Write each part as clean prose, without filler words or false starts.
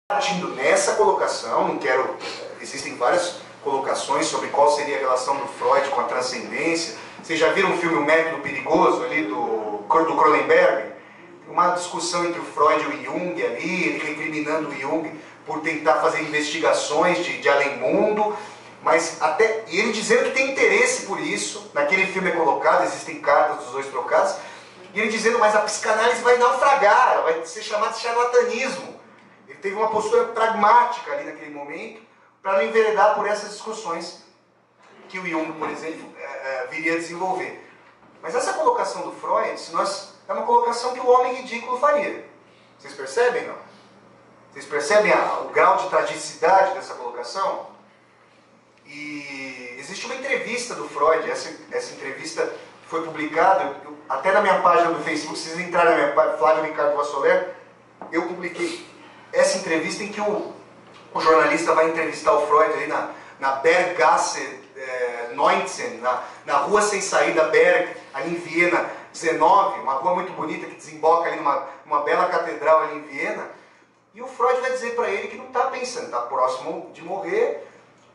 partindo nessa colocação, não quero... Existem várias colocações sobre qual seria a relação do Freud com a transcendência. Vocês já viram o filme O Método Perigoso, ali, do Cronenberg? Uma discussão entre o Freud e o Jung ali, ele recriminando o Jung por tentar fazer investigações de além-mundo, mas até... E ele dizendo que tem interesse por isso, naquele filme é colocado, existem cartas dos dois trocados, e ele dizendo, mas a psicanálise vai naufragar, ela vai ser chamada de charlatanismo. Ele teve uma postura pragmática ali naquele momento, para não enveredar por essas discussões que o Jung, por exemplo, viria a desenvolver. Mas essa colocação do Freud, é uma colocação que o homem ridículo faria. Vocês percebem, não? Vocês percebem o grau de tragicidade dessa colocação? E existe uma entrevista do Freud, essa entrevista foi publicada, até na minha página do Facebook, se vocês entrarem na minha página, Flávio Ricardo Vassoler, eu publiquei essa entrevista em que o jornalista vai entrevistar o Freud ali na Berggasse 19, na rua sem saída Berg, ali em Viena, 19, uma rua muito bonita que desemboca ali numa bela catedral ali em Viena, e o Freud vai dizer para ele que não está pensando, está próximo de morrer,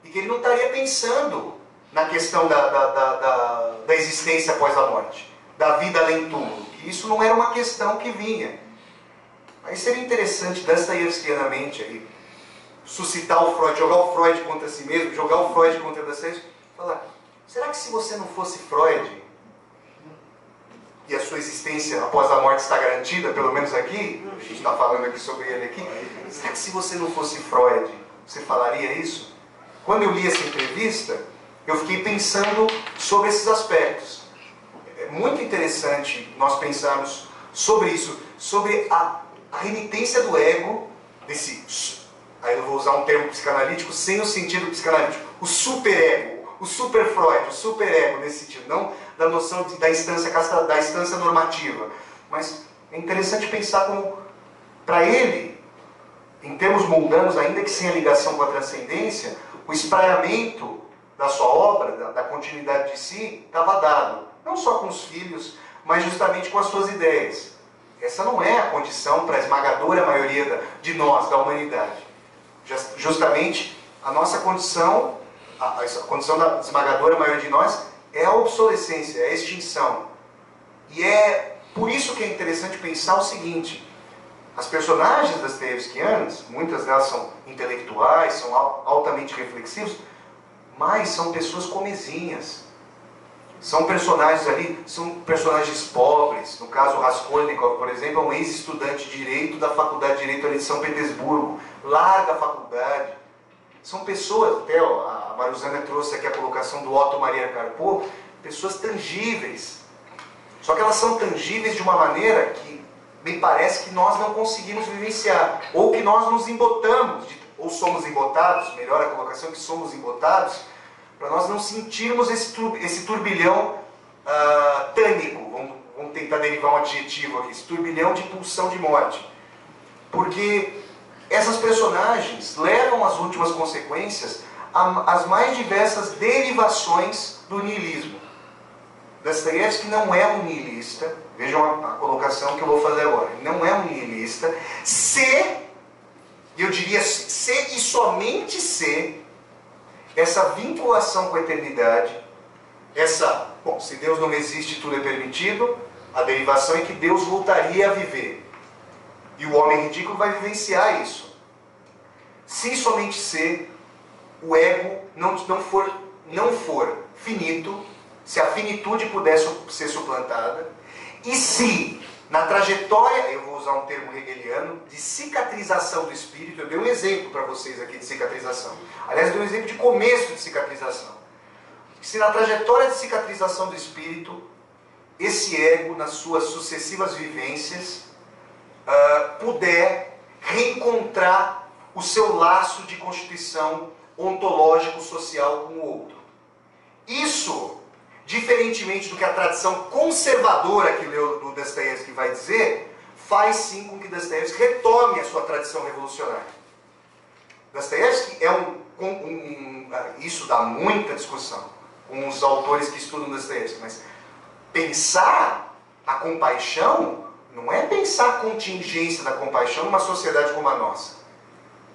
e que ele não estaria pensando na questão da existência após a morte, da vida além do túmulo, que isso não era uma questão que vinha. Aí seria interessante, dostoievskianamente, aí, suscitar o Freud, jogar o Freud contra si mesmo, jogar o Freud contra Dostoiévski, falar, será que se você não fosse Freud, e a sua existência após a morte está garantida, pelo menos aqui, a gente está falando aqui sobre ele aqui, será que se você não fosse Freud, você falaria isso? Quando eu li essa entrevista, eu fiquei pensando sobre esses aspectos. É muito interessante nós pensarmos sobre isso, sobre a renitência do ego, aí eu vou usar um termo psicanalítico sem o sentido psicanalítico, o superego, o super Freud, o superego nesse sentido, não da noção da instância normativa, mas é interessante pensar como, para ele, em termos mundanos, ainda que sem a ligação com a transcendência, o espraiamento da sua obra, da continuidade de si, estava dado, não só com os filhos, mas justamente com as suas ideias. Essa não é a condição para a esmagadora maioria de nós, da humanidade. Justamente a nossa condição, a condição da esmagadora maioria de nós, é a obsolescência, é a extinção. E é por isso que é interessante pensar o seguinte: as personagens dostoievskianas, muitas delas são intelectuais, são altamente reflexivos, mas são pessoas comezinhas. São personagens ali, são personagens pobres. No caso, Raskolnikov, por exemplo, é um ex-estudante de Direito da Faculdade de Direito ali de São Petersburgo. Larga a faculdade. São pessoas, até a Maruzana trouxe aqui a colocação do Otto Maria Karpo, pessoas tangíveis. Só que elas são tangíveis de uma maneira que me parece que nós não conseguimos vivenciar. Ou que nós nos embotamos, ou somos embotados, melhor a colocação, que somos embotados, para nós não sentirmos esse turbilhão tânico, vamos tentar derivar um adjetivo aqui, esse turbilhão de pulsão de morte. Porque essas personagens levam às últimas consequências as mais diversas derivações do niilismo. Dostoiévski não é um niilista, vejam a colocação que eu vou fazer agora, ele não é um niilista, eu diria se e somente se essa vinculação com a eternidade, se Deus não existe, tudo é permitido, a derivação é que Deus voltaria a viver. E o homem ridículo vai vivenciar isso. Se somente se o ego não for finito, se a finitude pudesse ser suplantada, e se na trajetória, eu vou usar um termo hegeliano, de cicatrização do espírito, eu dei um exemplo para vocês aqui de cicatrização. Aliás, eu dei um exemplo de começo de cicatrização. Se na trajetória de cicatrização do espírito, esse ego, nas suas sucessivas vivências, puder reencontrar o seu laço de constituição ontológico-social com o outro. Isso, diferentemente do que a tradição conservadora que o Dostoiévski vai dizer, faz sim com que Dostoiévski retome a sua tradição revolucionária. Dostoiévski isso dá muita discussão com os autores que estudam Dostoiévski, mas pensar a compaixão não é pensar a contingência da compaixão numa sociedade como a nossa.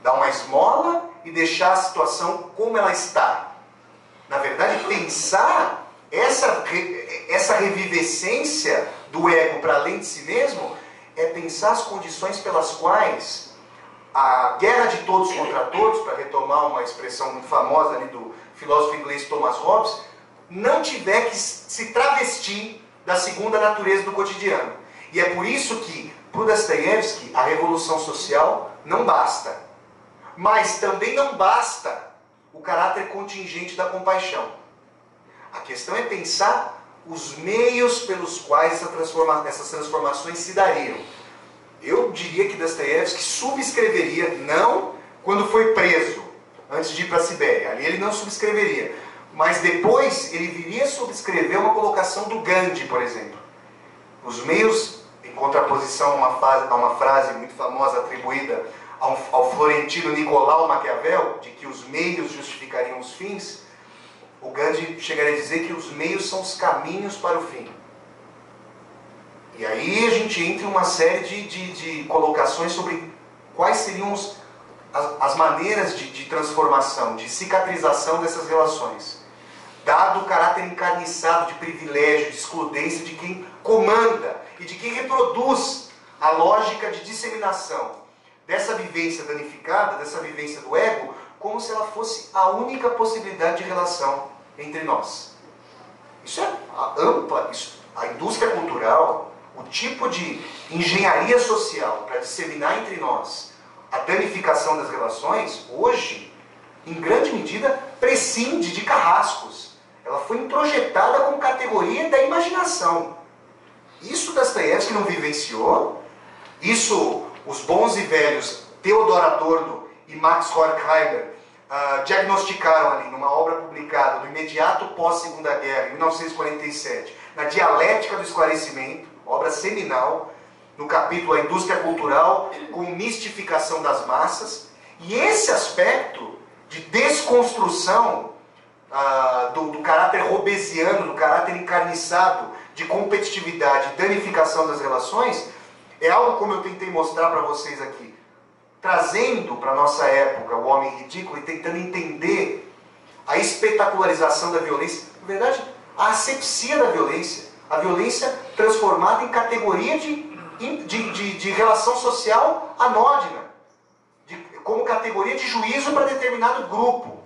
dar uma esmola e deixar a situação como ela está. Na verdade, pensar essa revivescência do ego para além de si mesmo é pensar as condições pelas quais a guerra de todos contra todos, para retomar uma expressão muito famosa ali do filósofo inglês Thomas Hobbes, não tiver que se travestir da segunda natureza do cotidiano. E é por isso que, para o Dostoiévski, a revolução social não basta. Mas também não basta o caráter contingente da compaixão. A questão é pensar os meios pelos quais essas transformações se dariam. Eu diria que Dostoiévski subscreveria, não quando foi preso, antes de ir para a Sibéria. Ali ele não subscreveria. Mas depois ele viria a subscrever uma colocação do Gandhi, por exemplo. Os meios, em contraposição a uma frase muito famosa atribuída ao florentino Nicolau Maquiavel, de que os meios justificariam os fins, o Gandhi chegaria a dizer que os meios são os caminhos para o fim. E aí a gente entra em uma série de colocações sobre quais seriam as maneiras de transformação, de cicatrização dessas relações. Dado o caráter encarniçado de privilégio, de excludência de quem comanda e de quem reproduz a lógica de disseminação dessa vivência danificada, dessa vivência do ego, como se ela fosse a única possibilidade de relação entre nós. Isso é ampla, a indústria cultural, o tipo de engenharia social para disseminar entre nós a danificação das relações, hoje, em grande medida, prescinde de carrascos. Ela foi introjetada como categoria da imaginação. Isso Dostoiévski não vivenciou, isso os bons e velhos Theodor Adorno e Max Horkheimer diagnosticaram ali numa obra publicada no imediato pós-Segunda Guerra, em 1947, na Dialética do Esclarecimento, obra seminal, no capítulo A Indústria Cultural com Mistificação das Massas. E esse aspecto de desconstrução do caráter hobbesiano, do caráter encarniçado de competitividade e danificação das relações, é algo, como eu tentei mostrar para vocês aqui, trazendo para a nossa época o homem ridículo e tentando entender a espetacularização da violência, na verdade, a asepsia da violência, a violência transformada em categoria de relação social anódina, como categoria de juízo para determinado grupo,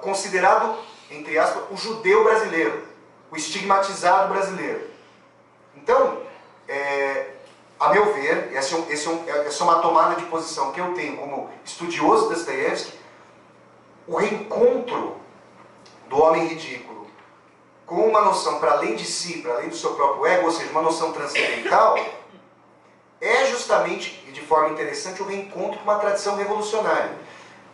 considerado, entre aspas, o judeu brasileiro, o estigmatizado brasileiro. Então, a meu ver, essa é uma tomada de posição que eu tenho como estudioso de Dostoiévski, o reencontro do homem ridículo com uma noção para além de si, para além do seu próprio ego, ou seja, uma noção transcendental, é justamente, e de forma interessante, o reencontro com uma tradição revolucionária.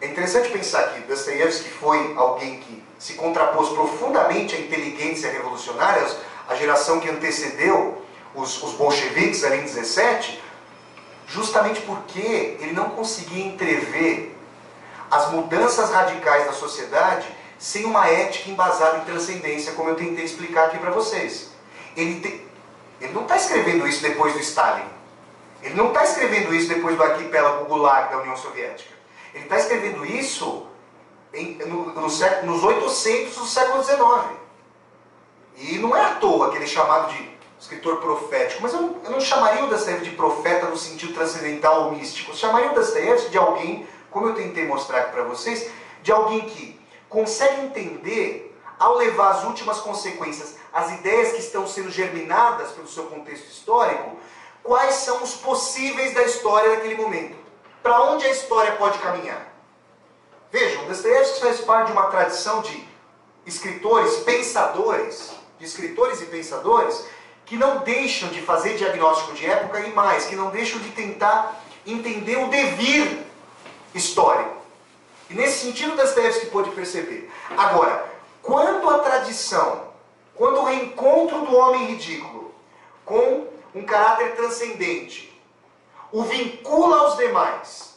É interessante pensar que Dostoiévski foi alguém que se contrapôs profundamente à inteligência revolucionária, a geração que antecedeu os bolcheviques ali em 17, justamente porque ele não conseguia entrever as mudanças radicais da sociedade sem uma ética embasada em transcendência, como eu tentei explicar aqui para vocês. Ele não está escrevendo isso depois do Stalin. Ele não está escrevendo isso depois do arquipélago Gulag da União Soviética. Ele está escrevendo isso nos 800 do século XIX. E não é à toa que ele é chamado de escritor profético, mas eu não chamaria o Dostoiévski de profeta no sentido transcendental ou místico. Eu chamaria o Dostoiévski de alguém, como eu tentei mostrar aqui para vocês, de alguém que consegue entender, ao levar às últimas consequências as ideias que estão sendo germinadas pelo seu contexto histórico, quais são os possíveis da história daquele momento. Para onde a história pode caminhar? Vejam, Dostoiévski faz parte de uma tradição de escritores pensadores, que não deixam de fazer diagnóstico de época e mais, que não deixam de tentar entender o devir histórico. E nesse sentido, Dostoiévski pôde perceber. Agora, quando a tradição, quando o reencontro do homem ridículo com um caráter transcendente o vincula aos demais,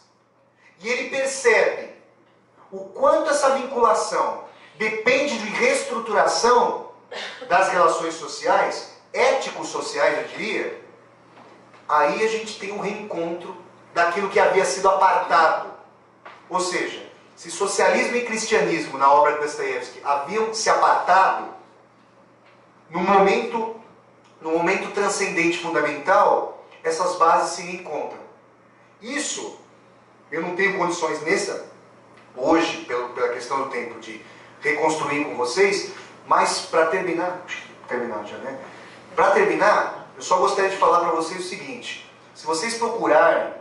e ele percebe o quanto essa vinculação depende de reestruturação das relações sociais, éticos-sociais, eu diria, aí a gente tem um reencontro daquilo que havia sido apartado. Ou seja, se socialismo e cristianismo, na obra de Dostoiévski, haviam se apartado, no momento transcendente fundamental, essas bases se encontram. Isso, eu não tenho condições hoje, pela questão do tempo, de reconstruir com vocês, mas para terminar já, né? Para terminar, eu só gostaria de falar para vocês o seguinte: se vocês procurarem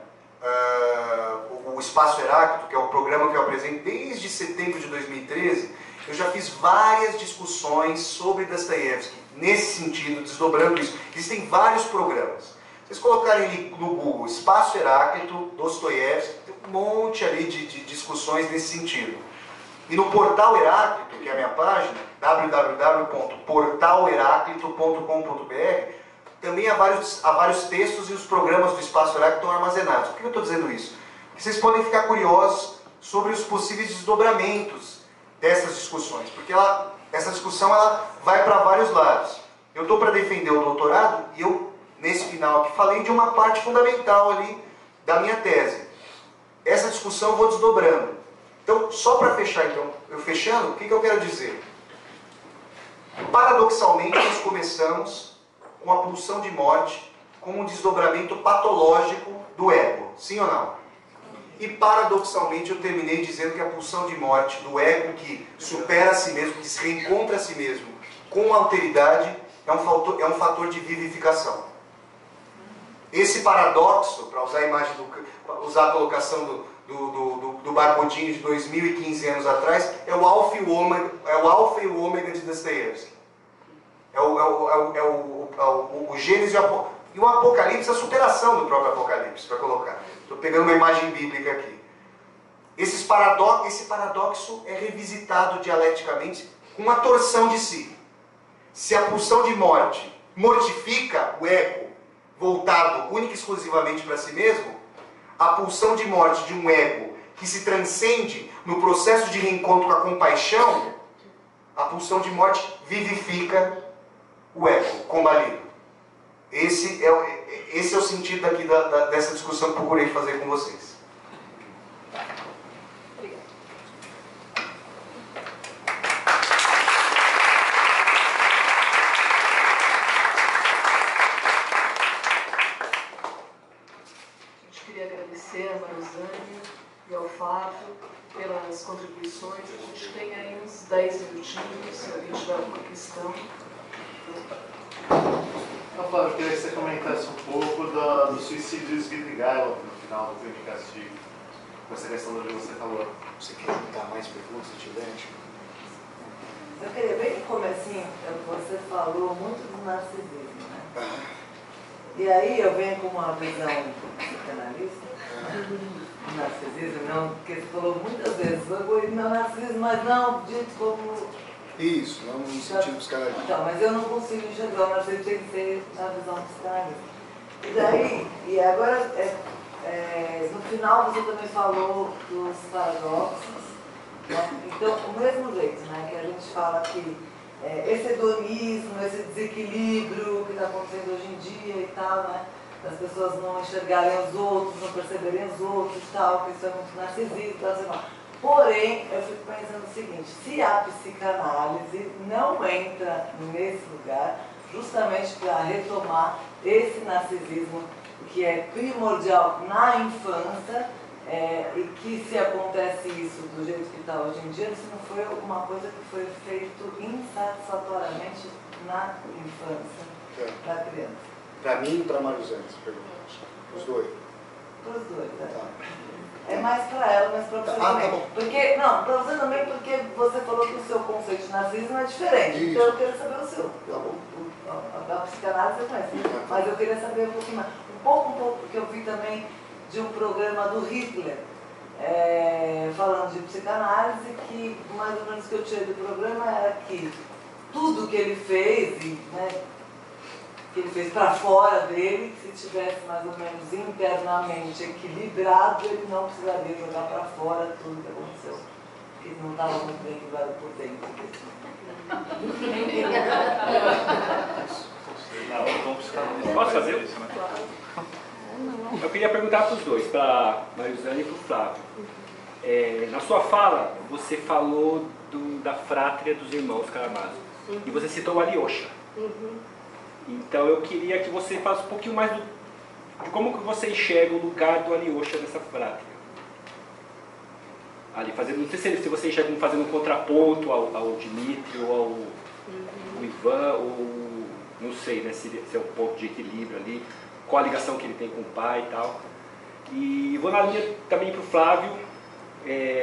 o Espaço Heráclito, que é o programa que eu apresento desde setembro de 2013, eu já fiz várias discussões sobre Dostoiévski, nesse sentido, desdobrando isso. Existem vários programas. Se vocês colocarem no Google Espaço Heráclito, Dostoiévski, tem um monte ali de discussões nesse sentido. E no Portal Heráclito, que é a minha página, www.portalheráclito.com.br, também há vários textos e os programas do Espaço Heráclito estão armazenados. Por que eu estou dizendo isso? Porque vocês podem ficar curiosos sobre os possíveis desdobramentos dessas discussões, porque essa discussão vai para vários lados. Eu estou para defender o doutorado e eu, nesse final aqui, falei de uma parte fundamental ali da minha tese. Essa discussão eu vou desdobrando. Então, só para fechar, eu fechando, o que eu quero dizer? Paradoxalmente, nós começamos com a pulsão de morte como um desdobramento patológico do ego. Sim ou não? E paradoxalmente eu terminei dizendo que a pulsão de morte do ego que supera a si mesmo, que se reencontra a si mesmo com alteridade, é um fator de vivificação. Esse paradoxo, para usar a imagem usar a colocação do Barbodinho de 2015 anos atrás, é o alfa e o ômega de Dostoiévski. É o Gênesis e o Apocalipse, a superação do próprio Apocalipse, para colocar. Estou pegando uma imagem bíblica aqui. Esse paradoxo é revisitado dialeticamente com uma torção de si. Se a pulsão de morte mortifica o ego, voltado única e exclusivamente para si mesmo, a pulsão de morte de um ego que se transcende no processo de reencontro com a compaixão, a pulsão de morte vivifica o ego combalido. Esse é o sentido aqui dessa discussão que procurei fazer com vocês. Agradecer a Maruzânia e ao Fábio pelas contribuições. A gente tem aí uns 10 minutinhos, se alguém tiver alguma questão. Então, Fábio, eu queria que você comentasse um pouco do suicídio de Svidrigailov no final do Crime e Castigo, com essa questão do que você falou. Você quer juntar mais perguntas, se tiver? Eu queria, bem no comecinho, você falou muito do narcisismo, né? E aí eu venho com uma visão psicanalista, do narcisismo, não, porque você falou muitas vezes, não narcisismo, mas não dito como... Isso, não no sentido psicanalista. Então, mas eu não consigo enxergar o narcisismo, tem que ser na visão psicanalista. E daí, e agora, no final você também falou dos paradoxos, né? Então, o mesmo jeito, né, que a gente fala que esse hedonismo, esse desequilíbrio que está acontecendo hoje em dia e tal, né? Das pessoas não enxergarem os outros, não perceberem os outros e tal, que isso é muito narcisista, assim, não. Porém, eu fico pensando o seguinte, se a psicanálise não entra nesse lugar, justamente para retomar esse narcisismo que é primordial na infância, e que se acontece isso do jeito que está hoje em dia, isso não foi alguma coisa que foi feito insatisfatoriamente na infância da criança. Para mim e para a Maruzânia, os dois. Para os dois, né? Tá. É mais para ela, mas para você também. Tá bom. Porque, não, para você também, porque você falou que o seu conceito de narcisismo é diferente. Isso. Então eu queria saber o seu. Tá bom. A psicanálise você conhece, mas eu queria saber um pouquinho mais. Um pouco, porque eu vi também de um programa do Hitler, falando de psicanálise, que mais ou menos o que eu tirei do programa era que tudo que ele fez, né, que ele fez para fora dele, se tivesse mais ou menos internamente equilibrado, ele não precisaria jogar para fora tudo que aconteceu, porque não estava muito bem equilibrado por dentro. Não, vamos buscar. Posso fazer isso, né? Eu queria perguntar para os dois, para a Mariusane e para o Flávio. Na sua fala, você falou da frátria dos irmãos Karamazov. E você citou o Alyosha. Então eu queria que você falasse um pouquinho mais de como que você enxerga o lugar do Alyosha nessa frátria. Ali, não sei se você enxerga como fazendo um contraponto ao Dmitry ou ao Ivan, ou não sei, né, se é um ponto de equilíbrio ali, qual a ligação que ele tem com o pai e tal. E vou na linha também para o Flávio.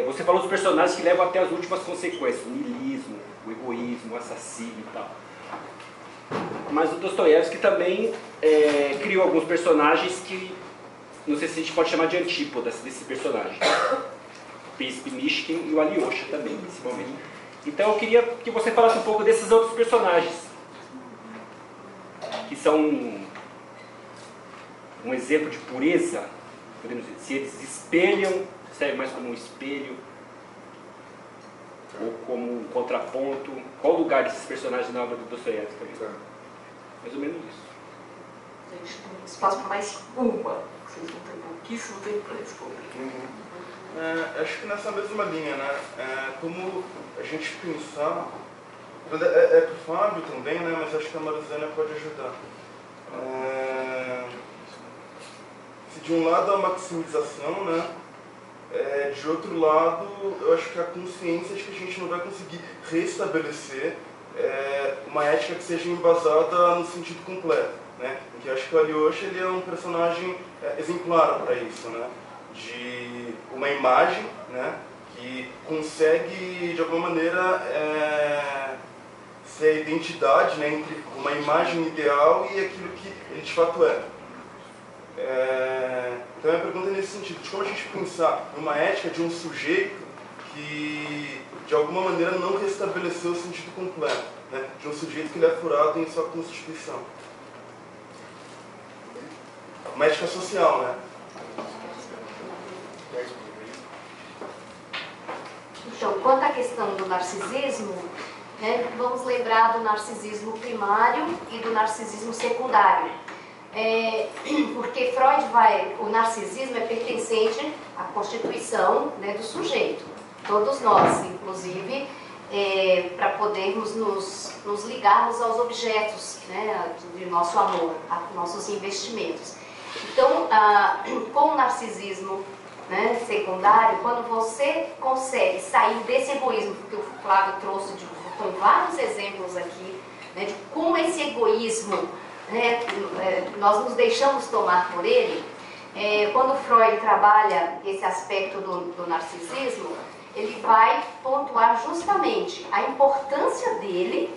Você falou dos personagens que levam até as últimas consequências, o niilismo, o egoísmo, o assassino e tal. Mas o Dostoiévski também criou alguns personagens que, não sei se a gente pode chamar de antípodas desse personagem. O príncipe Mishkin e o Alyosha também, principalmente. Então eu queria que você falasse um pouco desses outros personagens, que são um exemplo de pureza, podemos dizer, se eles espelham, serve mais como um espelho, ou como um contraponto. Qual o lugar desses personagens na obra do Dostoiévski também? Mais ou menos isso. A gente tem espaço para mais uma, vocês não têm pouquíssimo tempo para responder. Acho que nessa mesma linha, né? Como a gente pensar, para o Fábio também, né? Mas acho que a Mariusane pode ajudar. Se de um lado a maximização, né? De outro lado, eu acho que a consciência de que a gente não vai conseguir restabelecer uma ética que seja embasada no sentido completo, né? Porque eu acho que o Alyosha ele é um personagem exemplar para isso, né? De uma imagem, né? Que consegue de alguma maneira ser a identidade, né? Entre uma imagem ideal e aquilo que ele de fato é. Então a minha pergunta é nesse sentido, de como a gente pensar numa ética de um sujeito que de alguma maneira não restabeleceu o sentido completo, né? De um sujeito que ele é furado em sua constituição. Uma ética social, né? Então, quanto à questão do narcisismo, né, vamos lembrar do narcisismo primário e do narcisismo secundário. Porque Freud o narcisismo é pertencente à constituição, né, do sujeito, todos nós, inclusive, para podermos nos ligarmos aos objetos, né, de nosso amor, a nossos investimentos. Então, com o narcisismo, né, secundário, quando você consegue sair desse egoísmo, porque o Flávio trouxe com vários exemplos aqui, né, de como esse egoísmo, né, nós nos deixamos tomar por ele. Quando Freud trabalha esse aspecto do narcisismo, ele vai pontuar justamente a importância dele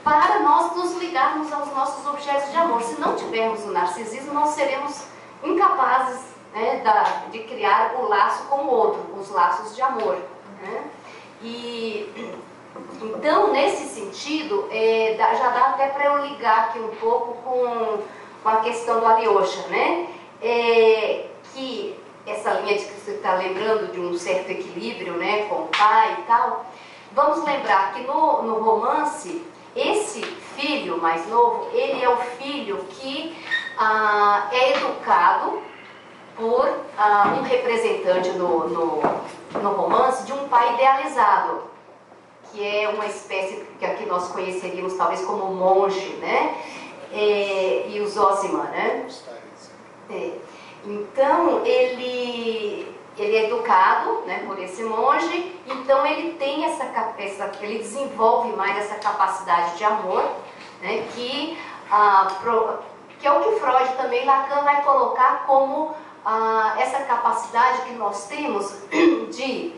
para nós nos ligarmos aos nossos objetos de amor. Se não tivermos o narcisismo, nós seremos incapazes, né, de criar o laço com o outro, os laços de amor, né? E então, nesse sentido, já dá até para eu ligar aqui um pouco com a questão do Alyosha, né? Que essa linha de que você está lembrando de um certo equilíbrio, né, com o pai e tal. Vamos lembrar que no romance, esse filho mais novo, ele é o filho que é educado por um representante no romance de um pai idealizado, que é uma espécie que aqui nós conheceríamos talvez como monge, né? E o Zosima, né? Então, ele é educado, né, por esse monge, então ele tem ele desenvolve mais essa capacidade de amor, né, que é o que Freud também, Lacan vai colocar como essa capacidade que nós temos de,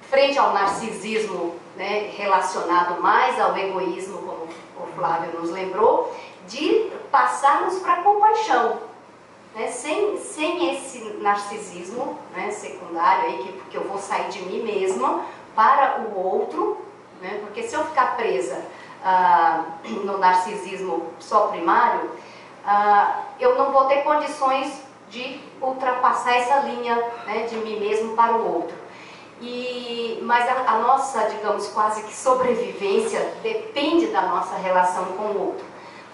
frente ao narcisismo, né, relacionado mais ao egoísmo, como o Flávio nos lembrou, de passarmos para a compaixão. Né, sem esse narcisismo, né, secundário, aí, que eu vou sair de mim mesma para o outro, né, porque se eu ficar presa no narcisismo só primário, eu não vou ter condições de ultrapassar essa linha, né, de mim mesmo para o outro. Mas a nossa, digamos, quase que sobrevivência depende da nossa relação com o outro.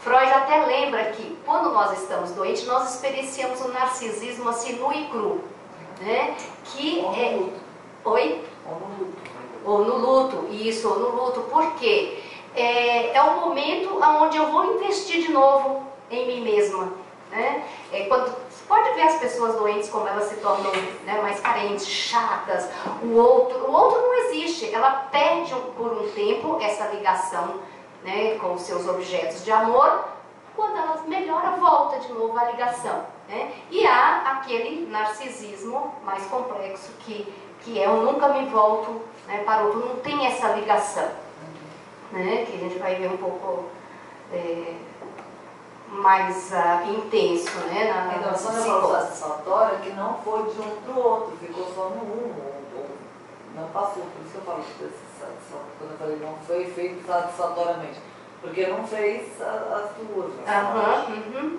Freud até lembra que quando nós estamos doentes, nós experienciamos o narcisismo assim nu e cru, né? Que é... Oi? Ou no luto, isso, ou no luto, porque é um momento onde eu vou investir de novo em mim mesma, né? Quando, você pode ver as pessoas doentes como elas se tornam, né, mais carentes, chatas, o outro não existe, ela perde por um tempo essa ligação, né, com os seus objetos de amor. Quando ela melhora, volta de novo à ligação, né? E há aquele narcisismo mais complexo que eu nunca me volto, né, para o outro, não tem essa ligação, né, que a gente vai ver um pouco mais intenso, né, na Então, quando eu falo satisfatória, que não foi de um para o outro, ficou só no ou não passou, por isso que eu falo quando eu falei não foi feito satisfatoriamente, porque não fez as duas,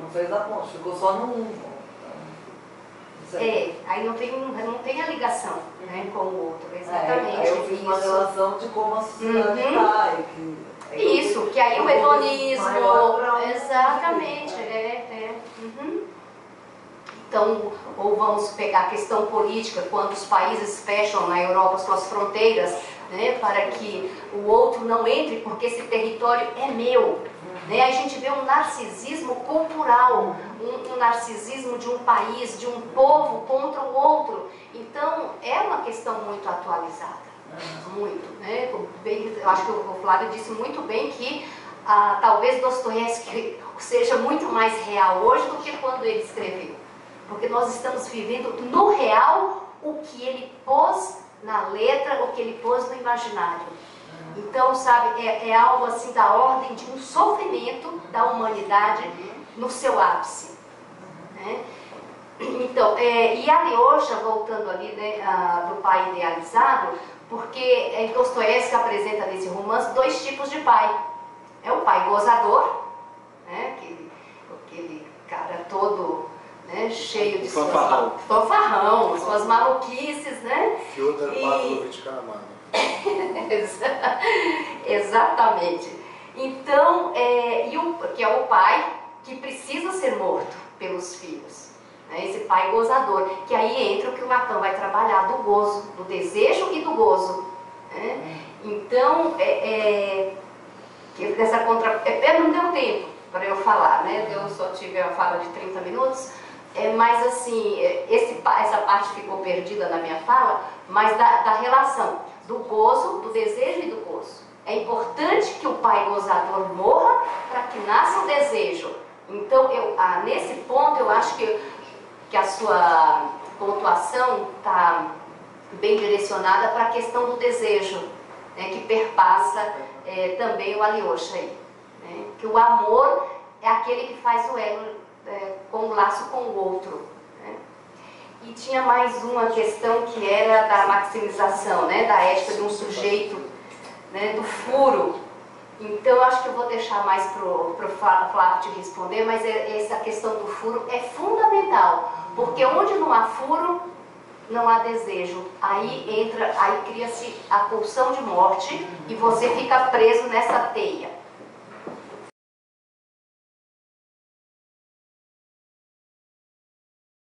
não fez a ponte, ficou só no aí não tem a ligação, né, com o outro, exatamente. Aí eu fiz uma relação de como a sociedade está. Isso, que aí o hedonismo, exatamente, Então, ou vamos pegar a questão política, quando os países fecham na Europa suas fronteiras, né, para que o outro não entre, porque esse território é meu. Né? A gente vê um narcisismo cultural, um narcisismo de um país, de um povo contra o outro. Então, é uma questão muito atualizada. Muito, né? Eu acho que o Flávio disse muito bem que talvez Dostoiévski seja muito mais real hoje do que quando ele escreveu. Porque nós estamos vivendo no real o que ele pôs na letra, o que ele pôs no imaginário. Então, sabe, é algo assim da ordem de um sofrimento da humanidade no seu ápice. Né? Então, e a Alyosha, voltando ali, né, do pai idealizado, porque Dostoiévski apresenta nesse romance dois tipos de pai. É o pai gozador, né, aquele cara todo, né, cheio de fanfarrão, suas maluquices, né? Fyodor Pavlovich Karamazov. Exatamente. Então, que é o pai que precisa ser morto pelos filhos. Né? Esse pai gozador, que aí entra o que o Lacan vai trabalhar, do gozo, do desejo e do gozo. Né? Então, não deu tempo para eu falar, né? Eu só tive a fala de 30 minutos, mas assim, essa parte ficou perdida na minha fala, mas da relação do gozo, do desejo e do gozo. É importante que o pai gozador morra para que nasça o desejo. Então, nesse ponto, eu acho que a sua pontuação está bem direcionada para a questão do desejo, né, que perpassa também o Alyosha aí. Né, que o amor é aquele que faz o elo com o laço com o outro. Né. E tinha mais uma questão que era da maximização, né, da ética de um sujeito, né, do furo. Então, eu acho que eu vou deixar mais para o Flávio te responder, mas essa questão do furo é fundamental, porque onde não há furo, não há desejo. Aí cria-se a pulsão de morte e você fica preso nessa teia.